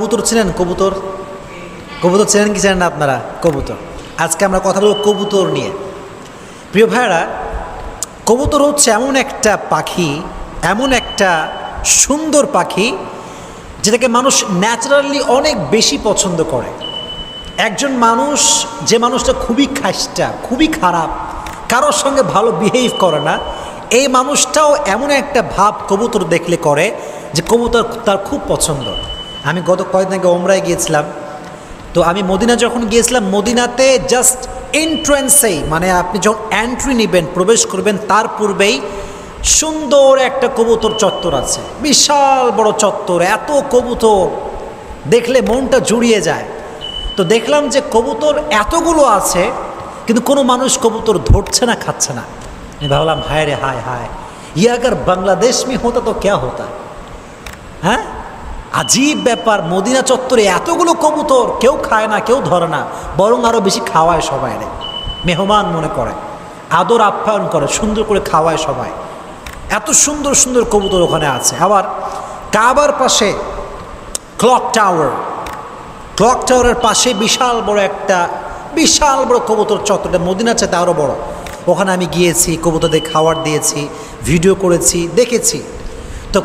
কবুতর চেনেন? কবুতর কবুতর চেনেন কি চেনেন না আপনারা? কবুতর। আজকে আমরা কথা বলব কবুতর নিয়ে। প্রিয় ভাইয়েরা, কবুতর হচ্ছে এমন একটা পাখি, এমন একটা সুন্দর পাখি যেটাকে মানুষ ন্যাচারালি অনেক বেশি পছন্দ করে। একজন মানুষ, যে মানুষটা খুবই খাস্টা, খুবই খারাপ, কারোর সঙ্গে ভালো বিহেভ করে না, এই মানুষটাও এমন একটা ভাব কবুতর দেখলে করে যে কবুতর তার খুব পছন্দ। আমি গত কয়েকদিন আগে ওমরায় গিয়েছিলাম, তো আমি মদিনা যখন গিয়েছিলাম, মদিনাতে জাস্ট এন্ট্রেন্সেই, মানে আপনি যখন এন্ট্রি নেবেন, প্রবেশ করবেন, তার পূর্বেই সুন্দর একটা কবুতর চত্বর আছে, বিশাল বড় চত্বর, এত কবুতর দেখলে মনটা জুড়িয়ে যায়। তো দেখলাম যে কবুতর এতগুলো আছে, কিন্তু কোনো মানুষ কবুতর ধরছে না, খাচ্ছে না। আমি ভাবলাম হায় রে হায় হায়, ইয়ে আগার বাংলাদেশ মে হতা তো ক্যা হতা। হ্যাঁ, আজীব ব্যাপার। মদিনা চত্বরে এতগুলো কবুতর, কেউ খায় না, কেউ ধরে না, বরং আরও বেশি খাওয়ায় সবাই, মেহমান মনে করে, আদর আপ্যায়ন করে, সুন্দর করে খাওয়ায় সবাই। এত সুন্দর সুন্দর কবুতর ওখানে আছে। আবার কাবার পাশে ক্লক টাওয়ারের পাশে বিশাল বড় কবুতর চত্বরটা, মদিনার চাইতে আরও বড়। ওখানে আমি গিয়েছি, কবুতরদের খাবার দিয়েছি, ভিডিও করেছি, দেখেছি। তো